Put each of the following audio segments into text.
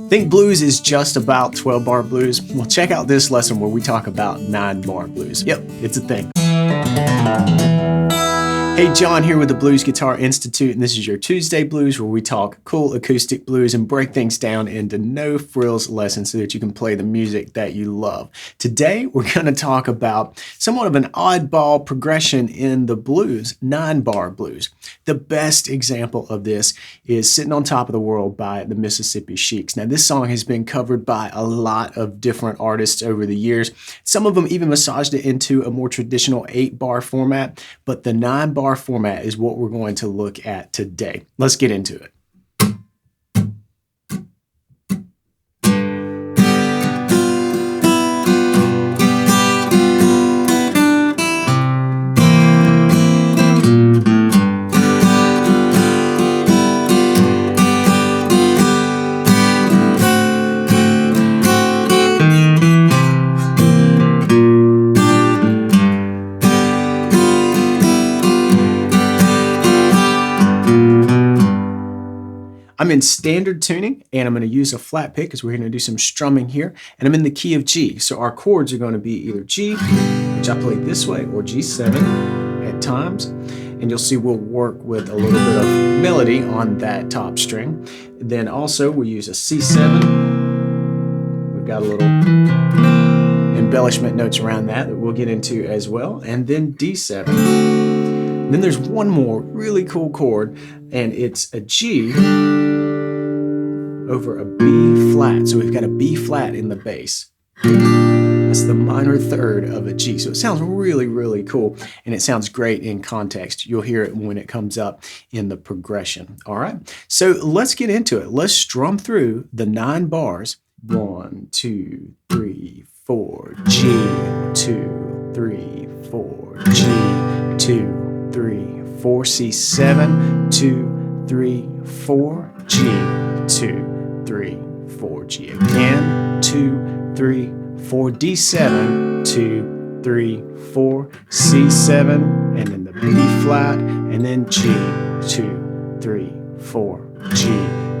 Think blues is just about 12-bar blues? Well, check out this lesson where we talk about 9-bar blues. Yep, it's a thing. Hey, John here with the Blues Guitar Institute, and this is your Tuesday Blues, where we talk cool acoustic blues and break things down into no-frills lessons so that you can play the music that you love. Today, we're going to talk about somewhat of an oddball progression in the blues, 9-bar blues. The best example of this is Sitting on Top of the World by the Mississippi Sheiks. Now, this song has been covered by a lot of different artists over the years. Some of them even massaged it into a more traditional 8-bar format, but the 9-bar format is what we're going to look at today. Let's get into it. I'm in standard tuning, and I'm going to use a flat pick because we're going to do some strumming here, and I'm in the key of G. So our chords are going to be either G, which I play this way, or G7 at times. And you'll see we'll work with a little bit of melody on that top string. Then also we use a C7. We've got a little embellishment notes around that we'll get into as well. And then D7. Then there's one more really cool chord, and it's a G over a B flat. So we've got a B flat in the bass. That's the minor third of a G. So it sounds really, really cool, and it sounds great in context. You'll hear it when it comes up in the progression. All right, so let's get into it. Let's strum through the 9 bars. 1, 2, 3, 4, G, 2, 3, 4, G, 2, 3, 4, C7, 2, 3, 4, G, 2, 3, 4, G again, 2, 3, 4, D7, 2, 3, 4, C7, and then the B flat, and then G, 2, 3, 4, G,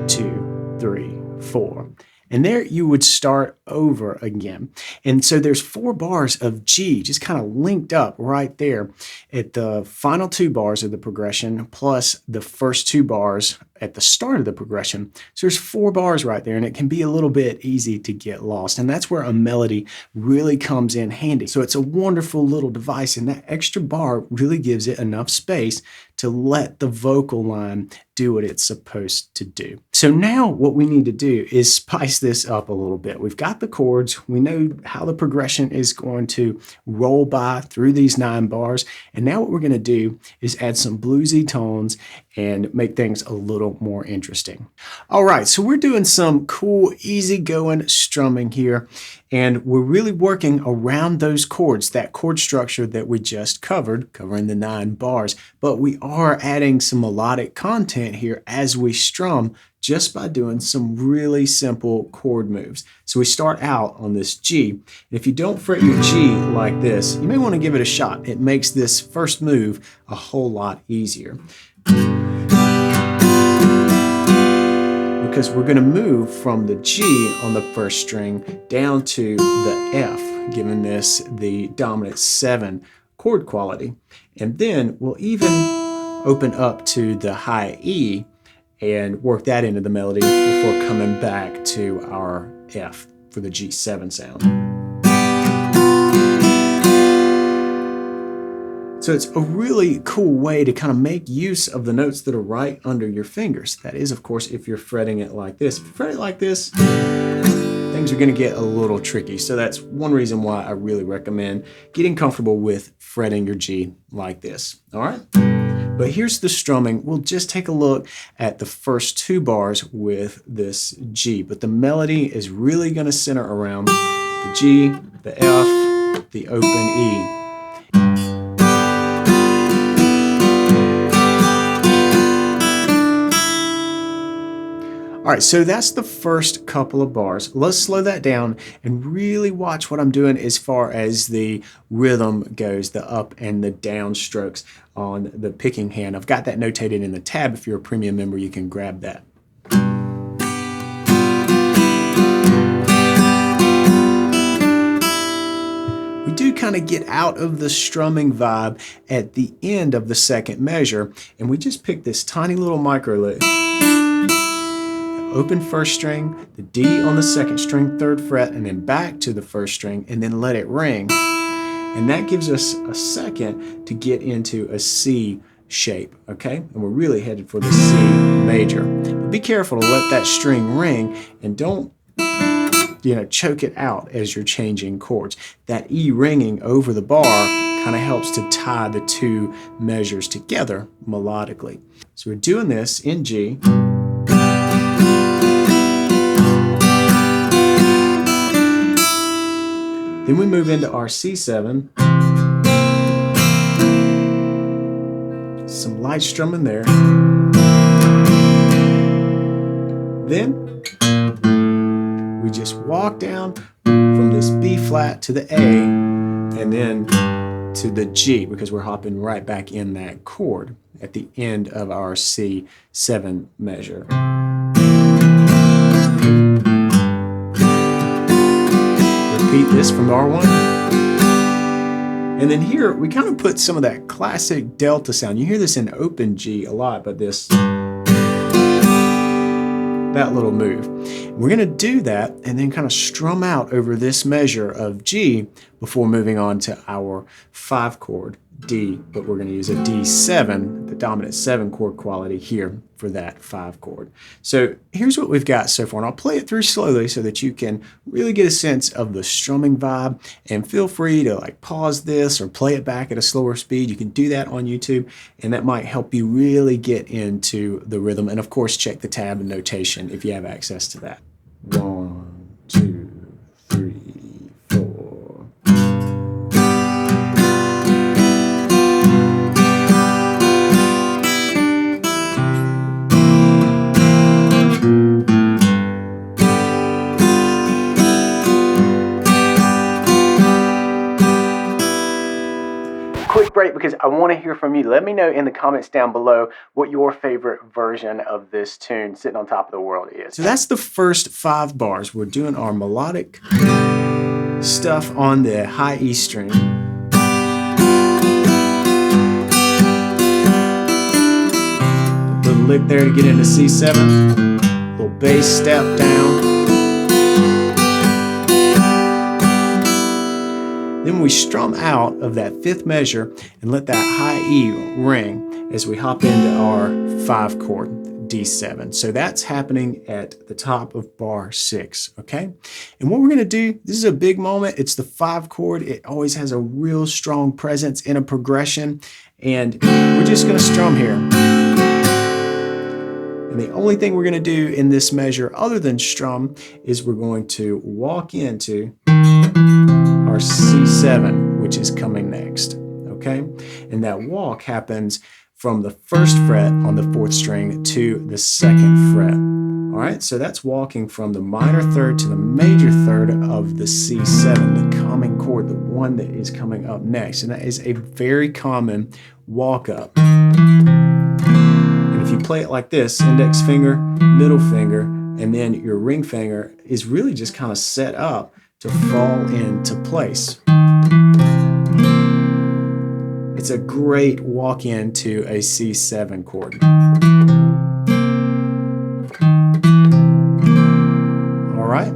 2, 3, 4. And there you would start over again. And so there's 4 bars of G just kind of linked up right there at the final 2 bars of the progression, plus the first 2 bars at the start of the progression. So there's 4 bars right there, and it can be a little bit easy to get lost. And that's where a melody really comes in handy. So it's a wonderful little device, and that extra bar really gives it enough space to let the vocal line do what it's supposed to do. So now what we need to do is spice this up a little bit. We've got the chords. We know how the progression is going to roll by through these 9 bars. And now what we're going to do is add some bluesy tones and make things a little more interesting. All right, so we're doing some cool, easygoing strumming here, and we're really working around those chords, that chord structure that we just covered, covering the 9 bars, but we are adding some melodic content here as we strum just by doing some really simple chord moves. So we start out on this G, and if you don't fret your G like this, you may want to give it a shot. It makes this first move a whole lot easier. Because we're going to move from the G on the first string down to the F, giving this the dominant 7 chord quality. And then we'll even open up to the high E and work that into the melody before coming back to our F for the G7 sound. So it's a really cool way to kind of make use of the notes that are right under your fingers. That is, of course, if you're fretting it like this. If you fret it like this, things are going to get a little tricky. So that's one reason why I really recommend getting comfortable with fretting your G like this. All right? But here's the strumming. We'll just take a look at the first 2 bars with this G. But the melody is really going to center around the G, the F, the open E. All right, so that's the first couple of bars. Let's slow that down and really watch what I'm doing as far as the rhythm goes, the up and the down strokes on the picking hand. I've got that notated in the tab. If you're a premium member, you can grab that. kind of get out of the strumming vibe at the end of the second measure, and we just pick this tiny little micro lick. Open first string, the D on the second string, 3rd fret, and then back to the first string, and then let it ring. And that gives us a second to get into a C shape, okay? And we're really headed for the C major. But be careful to let that string ring, and don't choke it out as you're changing chords. That E ringing over the bar kind of helps to tie the two measures together melodically. So we're doing this in G. Then we move into our C7. Some light strumming there. Then we just walk down from this B flat to the A and then to the G, because we're hopping right back in that chord at the end of our C7 measure. Repeat this from R1. And then here, we kind of put some of that classic delta sound. You hear this in open G a lot, but that little move. We're going to do that and then kind of strum out over this measure of G before moving on to our 5 chord D, but we're going to use a D7, the dominant 7 chord quality here for that 5 chord. So here's what we've got so far, and I'll play it through slowly so that you can really get a sense of the strumming vibe, and feel free to pause this or play it back at a slower speed. You can do that on YouTube, and that might help you really get into the rhythm. And of course, check the tab and notation if you have access to that. 1, 2, 3, 4. Quick break because I want to hear from you. Let me know in the comments down below what your favorite version of this tune, Sitting on Top of the World, is. So that's the first 5 bars. We're doing our melodic stuff on the high E string. Little lick there to get into C7. Little bass step down. Then we strum out of that 5th measure and let that high E ring as we hop into our 5 chord, D7. So that's happening at the top of bar 6, okay? And what we're gonna do, this is a big moment. It's the 5 chord. It always has a real strong presence in a progression, and we're just gonna strum here. And the only thing we're gonna do in this measure other than strum is we're going to walk into our C7, which is coming next, okay? And that walk happens from the 1st fret on the 4th string to the 2nd fret. All right, so that's walking from the minor 3rd to the major 3rd of the C7, the coming chord, the one that is coming up next. And that is a very common walk up. And if you play it like this, index finger, middle finger, and then your ring finger is really just kind of set up to fall into place. It's a great walk into a C7 chord. All right.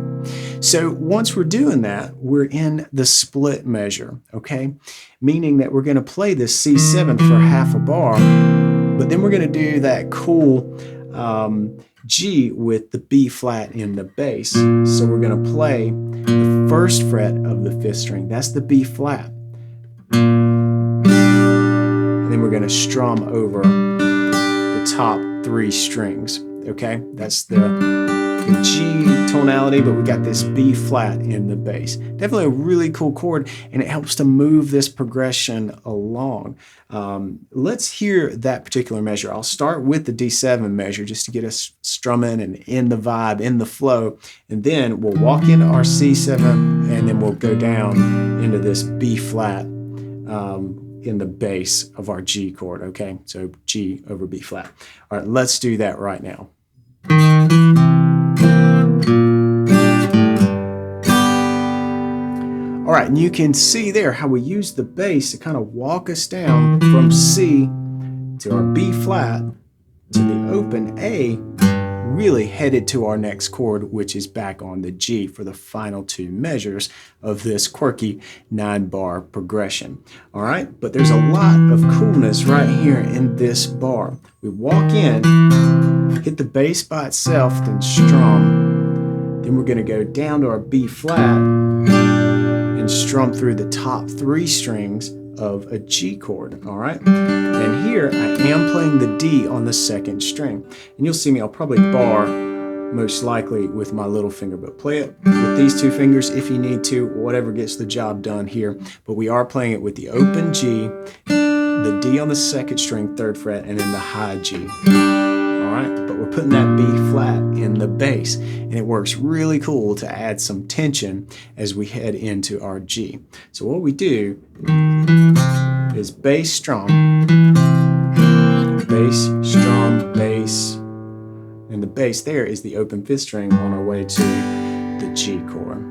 So once we're doing that, we're in the split measure, okay? Meaning that we're going to play this C7 for half a bar, but then we're going to do that cool G with the B flat in the bass. So we're going to play the 1st fret of the 5th string. That's the B flat. And then we're going to strum over the top 3 strings. Okay, that's the G tonality, but we got this B flat in the bass. Definitely a really cool chord, and it helps to move this progression along. Let's hear that particular measure. I'll start with the D7 measure just to get us strumming and in the vibe, in the flow, and then we'll walk into our C7, and then we'll go down into this B flat in the bass of our G chord, okay? So G over B flat. All right, let's do that right now. All right, and you can see there how we use the bass to kind of walk us down from C to our B flat to the open A, really headed to our next chord, which is back on the G for the final two measures of this quirky 9-bar progression. All right, but there's a lot of coolness right here in this bar. We walk in, hit the bass by itself, then strum. Then we're going to go down to our B flat and strum through the top 3 strings of a G chord, all right? And here I am playing the D on the 2nd string. And you'll see me, I'll probably bar most likely with my little finger, but play it with these 2 fingers if you need to, whatever gets the job done here. But we are playing it with the open G, the D on the 2nd string, 3rd fret, and then the high G. All right, but we're putting that B flat in the bass, and it works really cool to add some tension as we head into our G. So what we do is bass, strum, bass, strum, bass, and the bass there is the open 5th string on our way to the G chord.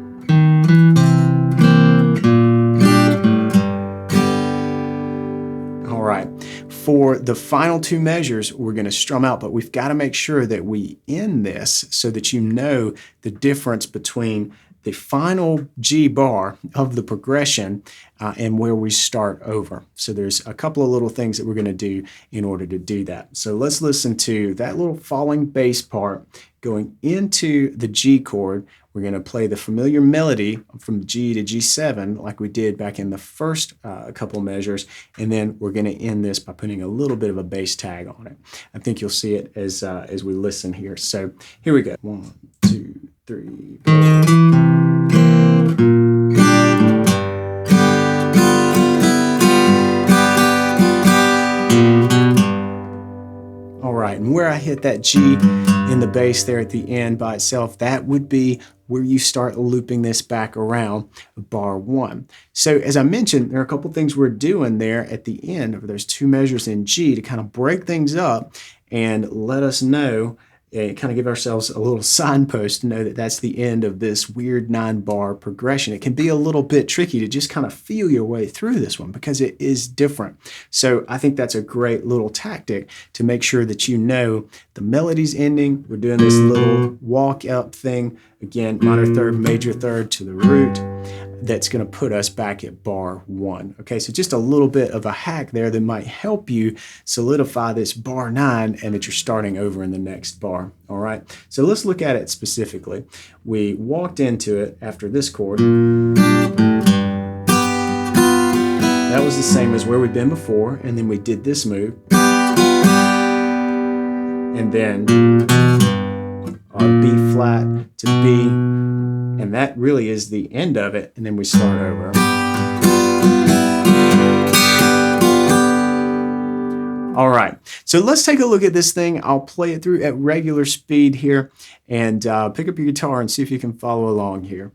All right. For the final 2 measures, we're going to strum out, but we've got to make sure that we end this so that you know the difference between the final G bar of the progression and where we start over. So there's a couple of little things that we're going to do in order to do that. So let's listen to that little falling bass part going into the G chord. We're going to play the familiar melody from G to G7 like we did back in the first couple measures, and then we're going to end this by putting a little bit of a bass tag on it. I think you'll see it as we listen here. So here we go. 1, 2, 3, 4. All right, and where I hit that G in the bass there at the end by itself, that would be where you start looping this back around bar 1. So as I mentioned, there are a couple things we're doing there at the end of those 2 measures in G to kind of break things up and let us know, kind of give ourselves a little signpost to know that that's the end of this weird 9-bar progression. It can be a little bit tricky to just kind of feel your way through this one because it is different. So I think that's a great little tactic to make sure that you know the melody's ending. We're doing this little walk up thing. Again, minor 3rd, major 3rd to the root. That's going to put us back at bar 1. Okay, so just a little bit of a hack there that might help you solidify this bar 9 and that you're starting over in the next bar. All right, so let's look at it specifically. We walked into it after this chord. That was the same as where we've been before, and then we did this move. And then our B flat to B, and that really is the end of it, and then we start over. All right, so let's take a look at this thing. I'll play it through at regular speed here, and pick up your guitar and see if you can follow along here.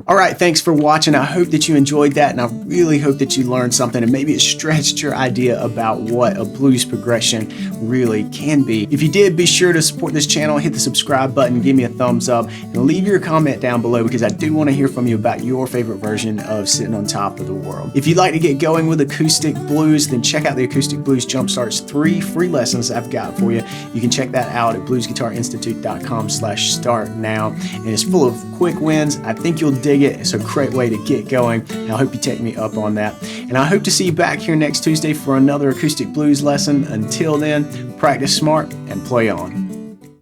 All right, thanks for watching. I hope that you enjoyed that, and I really hope that you learned something and maybe it stretched your idea about what a blues progression really can be. If you did, be sure to support this channel, hit the subscribe button, give me a thumbs up, and leave your comment down below because I do want to hear from you about your favorite version of Sitting on Top of the World. If you'd like to get going with acoustic blues, then check out the Acoustic Blues Jumpstart's 3 free lessons I've got for you. You can check that out at bluesguitarinstitute.com/start now, and it's full of quick wins. I think you'll dig it. It's a great way to get going, and I hope you take me up on that. And I hope to see you back here next Tuesday for another acoustic blues lesson. Until then, practice smart and play on.